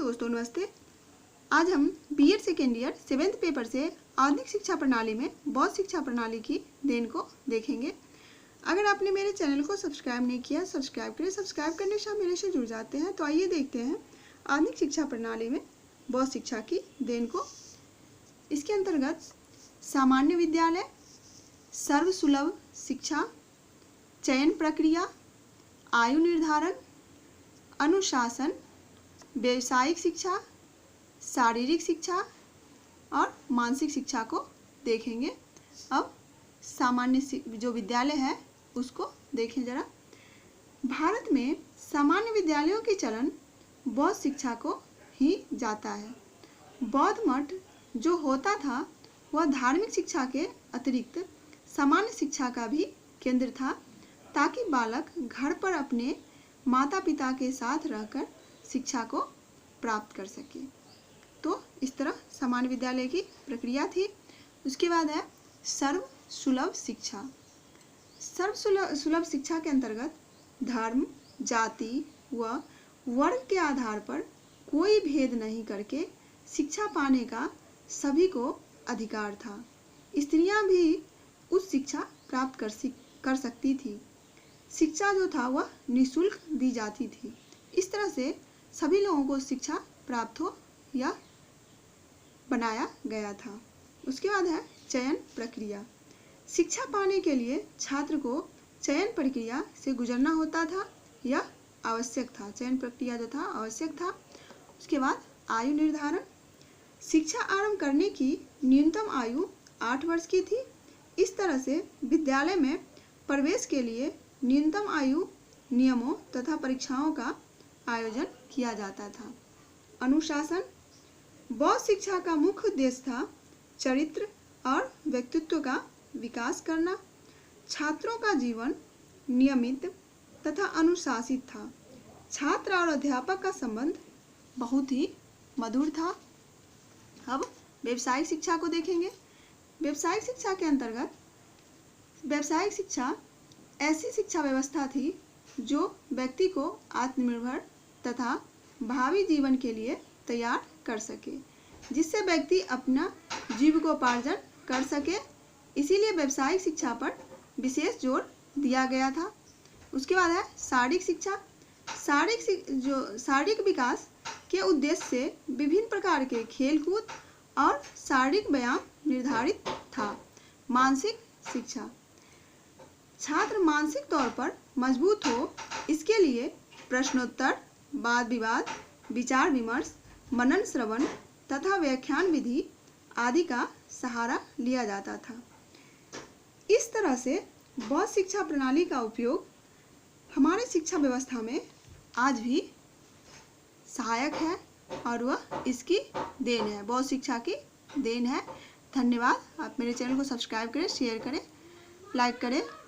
दोस्तों, नमस्ते। आज हम BEd second year 7th paper से आधुनिक शिक्षा प्रणाली में बौद्ध शिक्षा प्रणाली की देन को देखेंगे। अगर आपने मेरे चैनल को सब्सक्राइब नहीं किया, सब्सक्राइब करें। सब्सक्राइब करने से आप मेरे से जुड़ जाते हैं। तो आइए देखते हैं आधुनिक शिक्षा प्रणाली में बौद्ध शिक्षा की देन को। इसके अंतर्गत सामान्य विद्यालय, सर्वसुलभ शिक्षा, चयन प्रक्रिया, आयु निर्धारण, अनुशासन, व्यावसायिक शिक्षा, शारीरिक शिक्षा और मानसिक शिक्षा को देखेंगे। अब सामान्य जो विद्यालय है उसको देखें जरा। भारत में सामान्य विद्यालयों की चलन बौद्ध शिक्षा को ही जाता है। बौद्ध मठ जो होता था वह धार्मिक शिक्षा के अतिरिक्त सामान्य शिक्षा का भी केंद्र था, ताकि बालक घर पर अपने माता पिता के साथ रहकर शिक्षा को प्राप्त कर सके। तो इस तरह सामान्य विद्यालय की प्रक्रिया थी। उसके बाद है सर्व सुलभ शिक्षा। सर्व सुलभ शिक्षा के अंतर्गत धर्म, जाति व वर्ग के आधार पर कोई भेद नहीं करके शिक्षा पाने का सभी को अधिकार था। स्त्रियां भी उच्च शिक्षा प्राप्त कर सकती थी। शिक्षा जो था वह निःशुल्क दी जाती थी। इस तरह से सभी लोगों को शिक्षा प्राप्त हो या बनाया गया था। उसके बाद है चयन प्रक्रिया। शिक्षा पाने के लिए छात्र को चयन प्रक्रिया से गुजरना होता था या आवश्यक था। चयन प्रक्रिया जो था आवश्यक था। उसके बाद आयु निर्धारण। शिक्षा आरंभ करने की न्यूनतम आयु 8 वर्ष की थी। इस तरह से विद्यालय में प्रवेश के लिए न्यूनतम आयु नियमों तथा परीक्षाओं का आयोजन किया जाता था। अनुशासन। बौद्ध शिक्षा का मुख्य उद्देश्य था चरित्र और व्यक्तित्व का विकास करना। छात्रों का जीवन नियमित तथा अनुशासित था। छात्र और अध्यापक का संबंध बहुत ही मधुर था। अब व्यावसायिक शिक्षा को देखेंगे। व्यावसायिक शिक्षा के अंतर्गत व्यावसायिक शिक्षा ऐसी शिक्षा व्यवस्था थी जो व्यक्ति को आत्मनिर्भर तथा भावी जीवन के लिए तैयार कर सके, जिससे व्यक्ति अपना जीविकोपार्जन कर सके। इसीलिए व्यावसायिक शिक्षा पर विशेष जोर दिया गया था। उसके बाद है शारीरिक शिक्षा। शारीरिक विकास के उद्देश्य से विभिन्न प्रकार के खेलकूद और शारीरिक व्यायाम निर्धारित था। मानसिक शिक्षा। छात्र मानसिक तौर पर मजबूत हो, इसके लिए प्रश्नोत्तर, वाद विवाद, विचार विमर्श, मनन श्रवण तथा व्याख्यान विधि आदि का सहारा लिया जाता था। इस तरह से बौद्ध शिक्षा प्रणाली का उपयोग हमारे शिक्षा व्यवस्था में आज भी सहायक है और वह इसकी देन है, बौद्ध शिक्षा की देन है। धन्यवाद। आप मेरे चैनल को सब्सक्राइब करें, शेयर करें, लाइक करें।